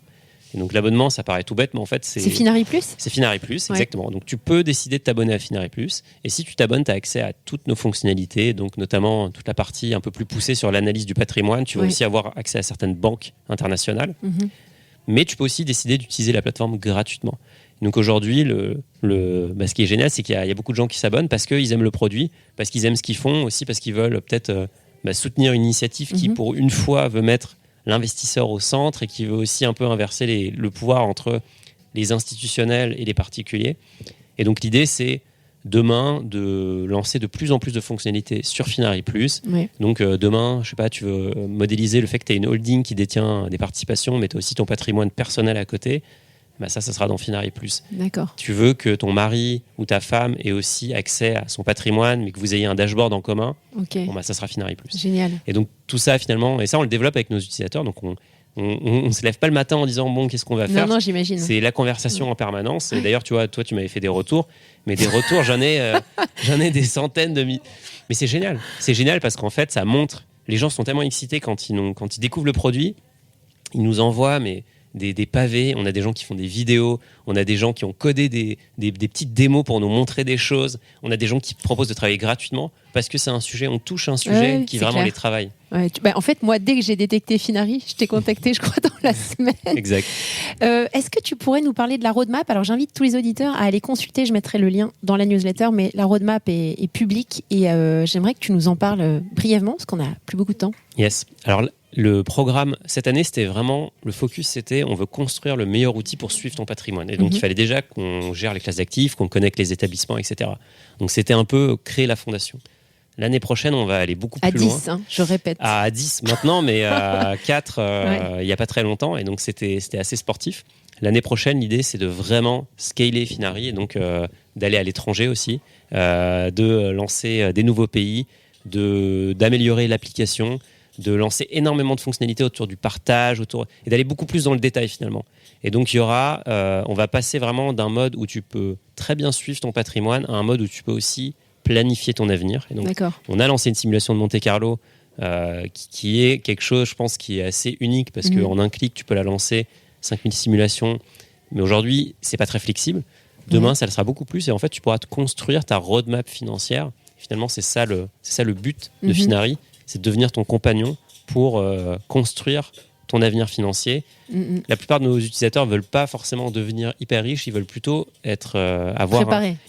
Et donc l'abonnement, ça paraît tout bête, mais en fait, c'est Finari Plus ? C'est Finari Plus, Ouais. exactement. Donc tu peux décider de t'abonner à Finari Plus. Et si tu t'abonnes, tu as accès à toutes nos fonctionnalités, donc notamment toute la partie un peu plus poussée sur l'analyse du patrimoine. Tu vas Ouais. aussi avoir accès à certaines banques internationales. Mhm. Mais tu peux aussi décider d'utiliser la plateforme gratuitement. Donc aujourd'hui, ce qui est génial, c'est qu'il y a beaucoup de gens qui s'abonnent parce qu'ils aiment le produit, parce qu'ils aiment ce qu'ils font, aussi parce qu'ils veulent peut-être soutenir une initiative qui, pour une fois, veut mettre l'investisseur au centre et qui veut aussi un peu inverser le pouvoir entre les institutionnels et les particuliers. Et donc l'idée, c'est demain de lancer de plus en plus de fonctionnalités sur Finari Plus. Ouais. Donc demain, je sais pas, tu veux modéliser le fait que tu as une holding qui détient des participations, mais tu as aussi ton patrimoine personnel à côté. Ça sera dans Finari Plus. D'accord. Tu veux que ton mari ou ta femme ait aussi accès à son patrimoine, mais que vous ayez un dashboard en commun, Ok. ça sera Finari Plus. Génial. Et donc tout ça finalement, et ça on le développe avec nos utilisateurs, donc on se lève pas le matin en disant bon, qu'est-ce qu'on va faire. Non, j'imagine. C'est la conversation en permanence. Et d'ailleurs, tu vois, toi tu m'avais fait des retours, mais des retours j'en ai des centaines de milliers. Mais c'est génial. C'est génial parce qu'en fait ça montre, les gens sont tellement excités quand ils découvrent le produit, ils nous envoient des pavés, on a des gens qui font des vidéos, on a des gens qui ont codé des petites démos pour nous montrer des choses, on a des gens qui proposent de travailler gratuitement parce que c'est un sujet, on touche un sujet qui c'est vraiment clair. les travaille. Ouais, en fait, moi, dès que j'ai détecté Finari, je t'ai contacté, je crois, dans la semaine. Exact. Est-ce que tu pourrais nous parler de la roadmap ? Alors, j'invite tous les auditeurs à aller consulter, je mettrai le lien dans la newsletter, mais la roadmap est publique et j'aimerais que tu nous en parles brièvement, parce qu'on n'a plus beaucoup de temps. Yes. Alors, le programme, cette année, c'était vraiment, le focus, c'était on veut construire le meilleur outil pour suivre ton patrimoine. Et donc, il fallait déjà qu'on gère les classes d'actifs, qu'on connecte les établissements, etc. Donc, c'était un peu créer la fondation. L'année prochaine, on va aller beaucoup plus loin. À 10, je répète. À 10 maintenant, mais à 4, il n'y a pas très longtemps. Et donc, c'était assez sportif. L'année prochaine, l'idée, c'est de vraiment scaler Finari et donc d'aller à l'étranger aussi, de lancer des nouveaux pays, d'améliorer l'application, de lancer énormément de fonctionnalités autour du partage, et d'aller beaucoup plus dans le détail finalement. Et donc, il y aura, on va passer vraiment d'un mode où tu peux très bien suivre ton patrimoine à un mode où tu peux aussi planifier ton avenir. Et donc, D'accord. on a lancé une simulation de Monte-Carlo qui est quelque chose, je pense, qui est assez unique parce qu'en un clic, tu peux la lancer, 5000 simulations. Mais aujourd'hui, c'est pas très flexible. Demain, ça le sera beaucoup plus. Et en fait, tu pourras te construire ta roadmap financière. Finalement, c'est ça le but de Finari, c'est de devenir ton compagnon pour construire ton avenir financier. La plupart de nos utilisateurs ne veulent pas forcément devenir hyper riches, ils veulent plutôt être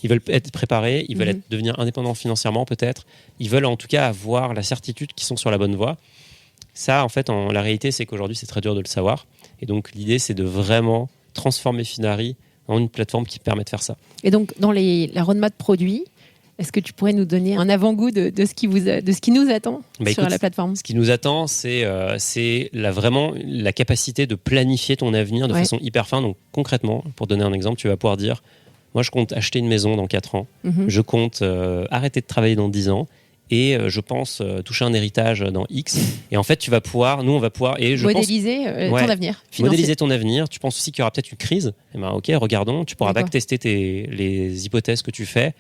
ils veulent être préparés, ils veulent devenir indépendants financièrement peut-être, ils veulent en tout cas avoir la certitude qu'ils sont sur la bonne voie. Ça, en fait, la réalité, c'est qu'aujourd'hui, c'est très dur de le savoir. Et donc, l'idée, c'est de vraiment transformer Finari en une plateforme qui permet de faire ça. Et donc, dans la roadmap produit, est-ce que tu pourrais nous donner un avant-goût de ce qui nous attend sur la plateforme ? Ce qui nous attend, c'est vraiment la capacité de planifier ton avenir de façon hyper fin. Donc concrètement, pour donner un exemple, tu vas pouvoir dire, moi je compte acheter une maison dans 4 ans, je compte arrêter de travailler dans 10 ans, et je pense toucher un héritage dans X. Et en fait, nous, on va pouvoir modéliser ton avenir financier. Modéliser ton avenir. Tu penses aussi qu'il y aura peut-être une crise. Eh ben, ok, regardons. Tu pourras D'accord. backtester les hypothèses que tu fais.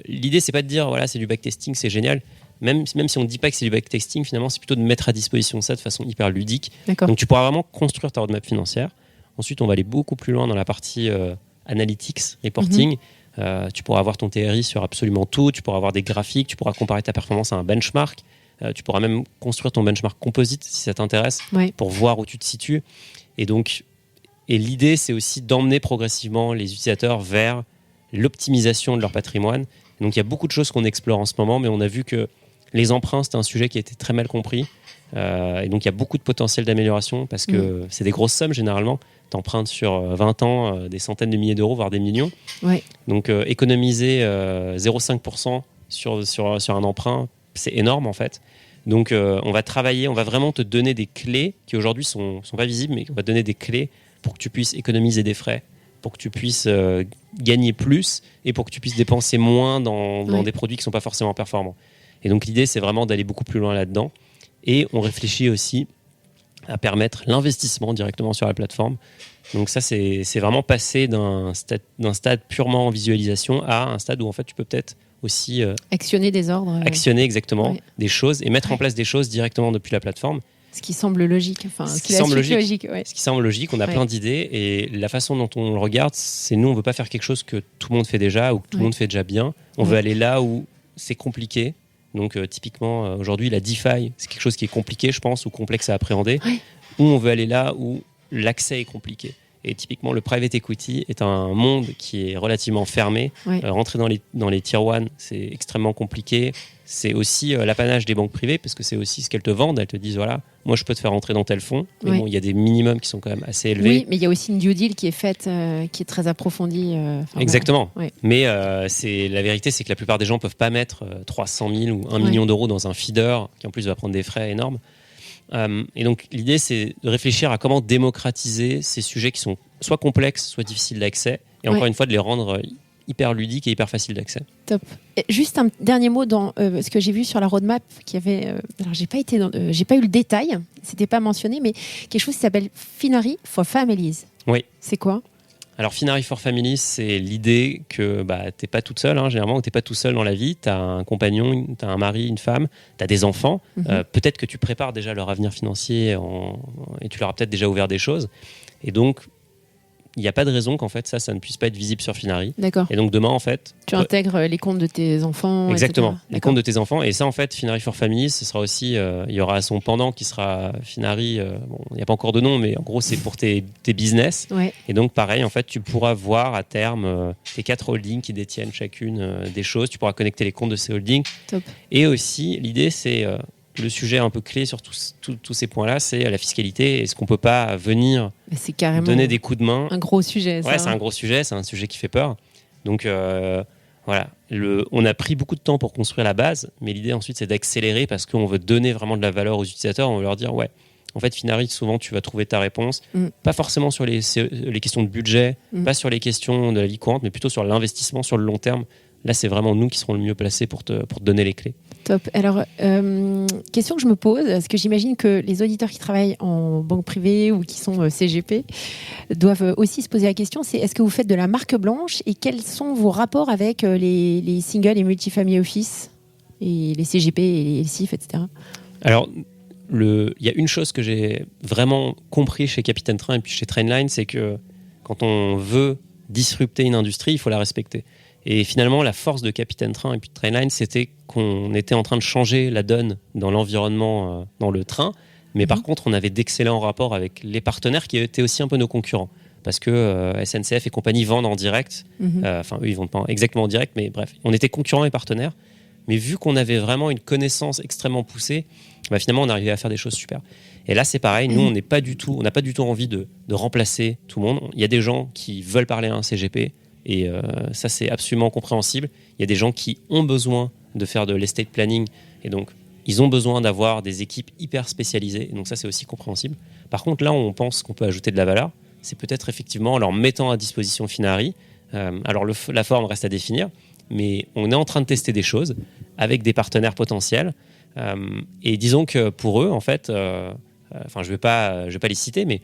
L'idée, c'est pas de dire voilà, c'est du backtesting, c'est génial. Même si on ne dit pas que c'est du backtesting, finalement, c'est plutôt de mettre à disposition ça de façon hyper ludique. D'accord. Donc, tu pourras vraiment construire ta roadmap financière. Ensuite, on va aller beaucoup plus loin dans la partie analytics, reporting. Tu pourras avoir ton TRI sur absolument tout, tu pourras avoir des graphiques, tu pourras comparer ta performance à un benchmark, tu pourras même construire ton benchmark composite si ça t'intéresse, pour voir où tu te situes. Et l'idée, c'est aussi d'emmener progressivement les utilisateurs vers l'optimisation de leur patrimoine. Et donc il y a beaucoup de choses qu'on explore en ce moment, mais on a vu que les emprunts, c'était un sujet qui a été très mal compris. Et donc il y a beaucoup de potentiel d'amélioration parce que c'est des grosses sommes généralement. Tu empruntes sur 20 ans des centaines de milliers d'euros, voire des millions. Ouais. Donc économiser 0,5% sur un emprunt, c'est énorme en fait. Donc on va travailler, on va vraiment te donner des clés qui aujourd'hui sont pas visibles, mais on va te donner des clés pour que tu puisses économiser des frais, pour que tu puisses gagner plus et pour que tu puisses dépenser moins dans des produits qui ne sont pas forcément performants. Et donc l'idée, c'est vraiment d'aller beaucoup plus loin là-dedans. Et on réfléchit aussi à permettre l'investissement directement sur la plateforme. Donc ça, c'est vraiment passer d'un stade purement en visualisation à un stade où en fait, tu peux peut-être aussi actionner des ordres. Actionner exactement des choses et mettre en place des choses directement depuis la plateforme. Ce qui semble logique. Enfin, ce qui semble logique. Ouais. Ce qui semble logique, on a plein d'idées et la façon dont on le regarde, c'est nous, on ne veut pas faire quelque chose que tout le monde fait déjà ou que tout le monde fait déjà bien. On veut aller là où c'est compliqué. Donc typiquement, aujourd'hui, la DeFi, c'est quelque chose qui est compliqué, je pense, ou complexe à appréhender. Ou on veut aller là où l'accès est compliqué. Et typiquement, le private equity est un monde qui est relativement fermé. Rentrer dans les tier 1, c'est extrêmement compliqué. C'est aussi l'apanage des banques privées, parce que c'est aussi ce qu'elles te vendent. Elles te disent, voilà, moi, je peux te faire rentrer dans tel fonds. Mais bon, il y a des minimums qui sont quand même assez élevés. Oui, mais il y a aussi une due deal qui est faite, qui est très approfondie. Exactement. Mais la vérité, c'est que la plupart des gens ne peuvent pas mettre 300 000 ou 1 million d'euros dans un feeder, qui en plus va prendre des frais énormes. Et donc, l'idée, c'est de réfléchir à comment démocratiser ces sujets qui sont soit complexes, soit difficiles d'accès. Et encore une fois, de les rendre hyper ludiques et hyper faciles d'accès. Top. Et juste un dernier mot dans ce que j'ai vu sur la roadmap, qui avait. Alors, j'ai pas eu le détail, c'était pas mentionné, mais quelque chose qui s'appelle Finary for Families. Oui. C'est quoi ? Alors, Finary for Families, c'est l'idée que t'es pas toute seule, généralement, t'es pas tout seul dans la vie, t'as un compagnon, t'as un mari, une femme, t'as des enfants. Peut-être que tu prépares déjà leur avenir financier et tu leur as peut-être déjà ouvert des choses. Et donc, il n'y a pas de raison qu'en fait ça ne puisse pas être visible sur Finary. D'accord. Et donc demain, en fait... Tu intègres les comptes de tes enfants, exactement, etc. les comptes de tes enfants. Et ça, en fait, Finary for Families, ce sera aussi... il y aura son pendant qui sera Finary... il n'y a pas encore de nom, mais en gros, c'est pour tes business. Et donc, pareil, en fait, tu pourras voir à terme tes 4 holdings qui détiennent chacune des choses. Tu pourras connecter les comptes de ces holdings. Top. Et aussi, l'idée, c'est... le sujet un peu clé sur tous ces points-là, c'est la fiscalité. Est-ce qu'on ne peut pas venir donner des coups de main ? Un gros sujet, ça. Ouais, c'est un gros sujet, c'est un sujet qui fait peur. Donc voilà, on a pris beaucoup de temps pour construire la base, mais l'idée ensuite, c'est d'accélérer parce qu'on veut donner vraiment de la valeur aux utilisateurs. On veut leur dire, en fait, Finary, souvent, tu vas trouver ta réponse. Pas forcément sur les questions de budget, pas sur les questions de la vie courante, mais plutôt sur l'investissement sur le long terme. Là, c'est vraiment nous qui serons le mieux placés pour te donner les clés. Top. Alors, question que je me pose, parce que j'imagine que les auditeurs qui travaillent en banque privée ou qui sont CGP doivent aussi se poser la question, c'est est-ce que vous faites de la marque blanche et quels sont vos rapports avec les single et multifamily office et les CGP et les SIF, etc. Alors, il y a une chose que j'ai vraiment compris chez Capitaine Train et puis chez Trainline, c'est que quand on veut disrupter une industrie, il faut la respecter. Et finalement, la force de Capitaine Train et puis de Trainline, c'était qu'on était en train de changer la donne dans l'environnement, dans le train. Mais par contre, on avait d'excellents rapports avec les partenaires qui étaient aussi un peu nos concurrents. Parce que SNCF et compagnie vendent en direct. Enfin, eux, ils ne vendent pas exactement en direct, mais bref, on était concurrents et partenaires. Mais vu qu'on avait vraiment une connaissance extrêmement poussée, finalement, on arrivait à faire des choses super. Et là, c'est pareil. Nous, on n'a pas du tout envie de remplacer tout le monde. Il y a des gens qui veulent parler à un CGP. Et ça, c'est absolument compréhensible. Il y a des gens qui ont besoin de faire de l'estate planning. Et donc, ils ont besoin d'avoir des équipes hyper spécialisées. Et donc, ça, c'est aussi compréhensible. Par contre, là, on pense qu'on peut ajouter de la valeur. C'est peut-être effectivement en leur mettant à disposition Finary. Alors, la forme reste à définir. Mais on est en train de tester des choses avec des partenaires potentiels. Et disons que pour eux, en fait, je vais pas les citer, mais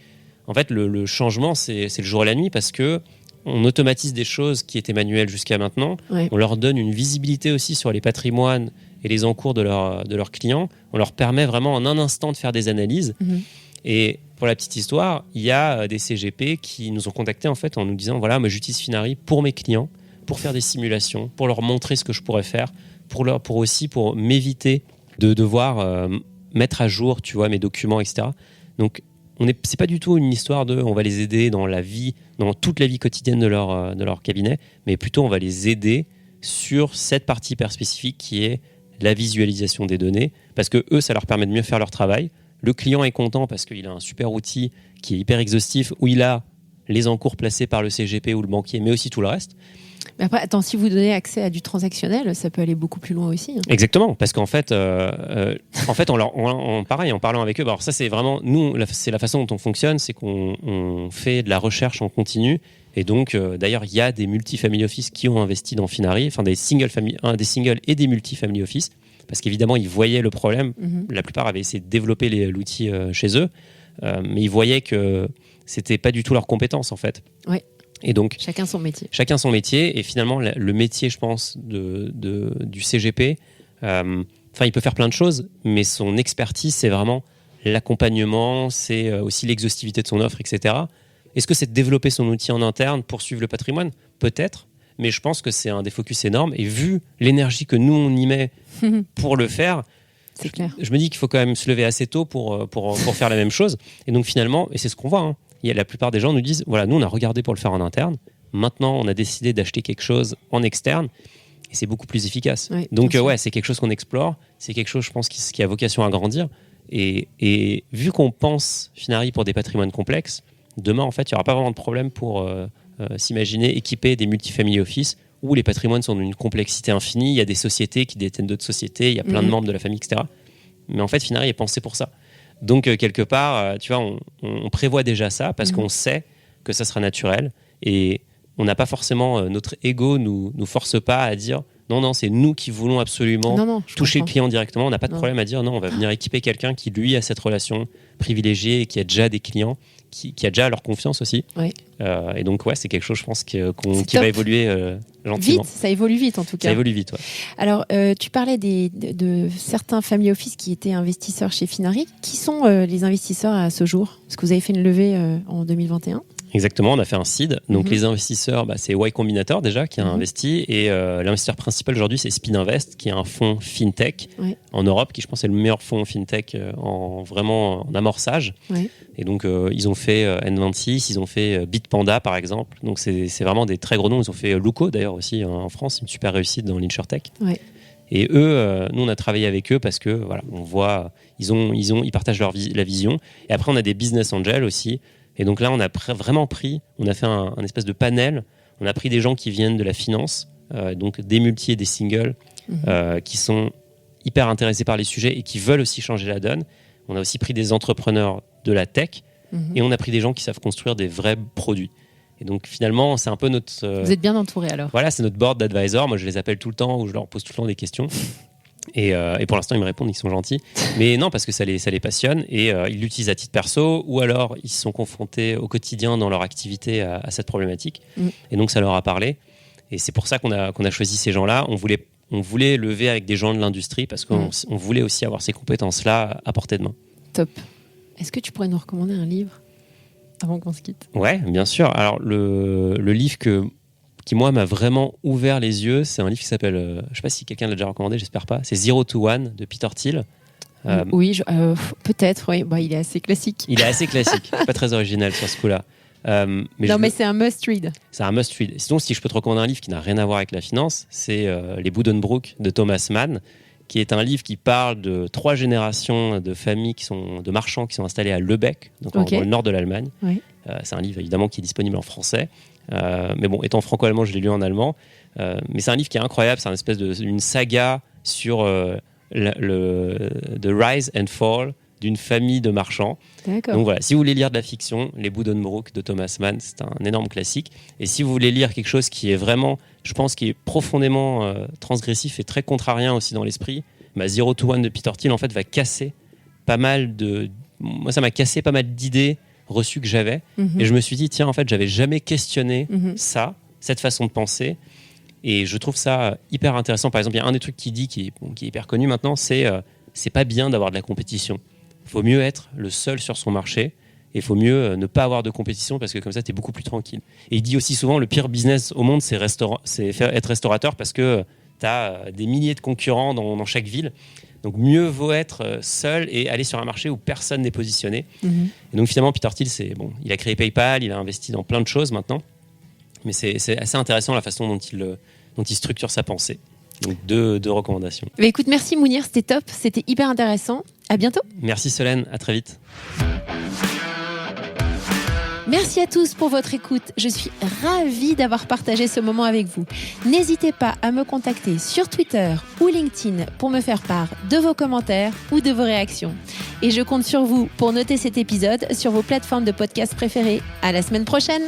en fait, le changement, c'est le jour et la nuit parce que on automatise des choses qui étaient manuelles jusqu'à maintenant. Ouais. On leur donne une visibilité aussi sur les patrimoines et les encours de leurs clients. On leur permet vraiment en un instant de faire des analyses. Et pour la petite histoire, il y a des CGP qui nous ont contactés en fait en nous disant voilà, moi j'utilise Finari pour mes clients, pour faire des simulations, pour leur montrer ce que je pourrais faire, pour m'éviter de devoir mettre à jour, tu vois, mes documents, etc. Donc c'est pas du tout une histoire de on va les aider dans toute la vie quotidienne de leur cabinet, mais plutôt on va les aider sur cette partie hyper spécifique qui est la visualisation des données, parce que eux, ça leur permet de mieux faire leur travail. Le client est content parce qu'il a un super outil qui est hyper exhaustif, où il a les encours placés par le CGP ou le banquier, mais aussi tout le reste. Mais après, attends, si vous donnez accès à du transactionnel, ça peut aller beaucoup plus loin aussi. Exactement, parce qu'en fait, pareil, en parlant avec eux, alors ça c'est vraiment, nous, c'est la façon dont on fonctionne, c'est qu'on fait de la recherche en continu, et donc d'ailleurs il y a des multifamily office qui ont investi dans Finari, enfin des singles et des multifamily office, parce qu'évidemment ils voyaient le problème, la plupart avaient essayé de développer l'outil chez eux, mais ils voyaient que c'était pas du tout leur compétence en fait. Ouais. Et donc, chacun son métier. Et finalement, le métier, je pense, du CGP, il peut faire plein de choses, mais son expertise, c'est vraiment l'accompagnement, c'est aussi l'exhaustivité de son offre, etc. Est-ce que c'est de développer son outil en interne pour suivre le patrimoine ? Peut-être, mais je pense que c'est un des focus énormes. Et vu l'énergie que nous, on y met pour le faire, c'est clair. Je me dis qu'il faut quand même se lever assez tôt pour faire la même chose. Et donc finalement, et c'est ce qu'on voit, la plupart des gens nous disent, voilà, nous on a regardé pour le faire en interne, maintenant on a décidé d'acheter quelque chose en externe, et c'est beaucoup plus efficace. Oui, donc c'est quelque chose qu'on explore, c'est quelque chose, je pense, qui a vocation à grandir. Et vu qu'on pense Finari pour des patrimoines complexes, demain, en fait, il n'y aura pas vraiment de problème pour s'imaginer équiper des multifamily office où les patrimoines sont d'une complexité infinie. Il y a des sociétés qui détiennent d'autres sociétés, il y a plein de membres de la famille, etc. Mais en fait, Finari est pensé pour ça. Donc, quelque part, tu vois, on prévoit déjà ça parce qu'on sait que ça sera naturel et on n'a pas forcément, notre ego nous force pas à dire non, c'est nous qui voulons absolument toucher le client directement. On n'a pas de problème à dire non, on va venir équiper quelqu'un qui, lui, a cette relation privilégiée et qui a déjà des clients, qui a déjà leur confiance aussi. Ouais. Et donc, c'est quelque chose, je pense, qui va évoluer gentiment. Vite, ça évolue vite en tout cas. Ça évolue vite, ouais. Alors, tu parlais de certains family office qui étaient investisseurs chez Finari. Qui sont les investisseurs à ce jour ? Parce que vous avez fait une levée en 2021. Exactement, on a fait un seed. Donc les investisseurs, c'est Y Combinator déjà qui a investi et l'investisseur principal aujourd'hui c'est Speed Invest qui est un fonds fintech en Europe qui je pense est le meilleur fonds fintech en amorçage. Ouais. Et donc ils ont fait N26, ils ont fait Bitpanda par exemple. Donc c'est vraiment des très gros noms. Ils ont fait Luco d'ailleurs aussi en France, une super réussite dans l'InsurTech. Ouais. Et eux, nous on a travaillé avec eux parce que voilà, on voit ils partagent la vision. Et après on a des business angels aussi. Et donc là, on a on a fait un espèce de panel. On a pris des gens qui viennent de la finance, donc des multi et des singles, qui sont hyper intéressés par les sujets et qui veulent aussi changer la donne. On a aussi pris des entrepreneurs de la tech et on a pris des gens qui savent construire des vrais produits. Et donc finalement, c'est un peu notre... Vous êtes bien entouré alors. Voilà, c'est notre board d'advisors. Moi, je les appelle tout le temps ou je leur pose tout le temps des questions. Et pour l'instant, ils me répondent, ils sont gentils. Mais non, parce que ça les passionne et ils l'utilisent à titre perso ou alors ils sont confrontés au quotidien dans leur activité à cette problématique. Et donc, ça leur a parlé. Et c'est pour ça qu'on a choisi ces gens-là. On voulait lever avec des gens de l'industrie parce qu'on voulait aussi avoir ces compétences-là à portée de main. Top. Est-ce que tu pourrais nous recommander un livre avant qu'on se quitte ? Ouais, bien sûr. Alors, le livre qui moi m'a vraiment ouvert les yeux, c'est un livre qui s'appelle, je ne sais pas si quelqu'un l'a déjà recommandé, j'espère pas, c'est Zero to One de Peter Thiel. Oui, peut-être, oui. Il est assez classique. Il est assez classique, pas très original sur ce coup-là. Mais c'est un must-read. C'est un must-read. Sinon, si je peux te recommander un livre qui n'a rien à voir avec la finance, c'est Les Buddenbrook de Thomas Mann, qui est un livre qui parle de 3 générations de familles de marchands qui sont installés à Lübeck, donc dans le nord de l'Allemagne. Oui. C'est un livre évidemment qui est disponible en français. Mais bon, étant franco-allemand, je l'ai lu en allemand. Mais c'est un livre qui est incroyable. C'est une espèce d'une saga sur the rise and fall d'une famille de marchands. D'accord. Donc voilà, si vous voulez lire de la fiction, Les Buddenbrook de Thomas Mann, c'est un énorme classique. Et si vous voulez lire quelque chose qui est vraiment, je pense, qui est profondément transgressif et très contrarien aussi dans l'esprit, Zero to One de Peter Thiel, en fait, va casser pas mal de... Moi, ça m'a cassé pas mal d'idées reçues que j'avais. Et je me suis dit, tiens, en fait, j'avais jamais questionné ça, cette façon de penser. Et je trouve ça hyper intéressant. Par exemple, il y a un des trucs qu'il dit qui est hyper connu maintenant, c'est pas bien d'avoir de la compétition. Il faut mieux être le seul sur son marché et il faut mieux ne pas avoir de compétition parce que comme ça, tu es beaucoup plus tranquille. Et il dit aussi souvent, le pire business au monde, c'est être restaurateur parce que tu as des milliers de concurrents dans chaque ville. Donc mieux vaut être seul et aller sur un marché où personne n'est positionné. Et donc finalement, Peter Thiel, il a créé PayPal, il a investi dans plein de choses maintenant. Mais c'est assez intéressant la façon dont il structure sa pensée. Donc deux recommandations. Bah écoute, merci Mounir, c'était top, c'était hyper intéressant. À bientôt. Merci Solène, à très vite. Merci à tous pour votre écoute. Je suis ravie d'avoir partagé ce moment avec vous. N'hésitez pas à me contacter sur Twitter ou LinkedIn pour me faire part de vos commentaires ou de vos réactions. Et je compte sur vous pour noter cet épisode sur vos plateformes de podcast préférées. À la semaine prochaine.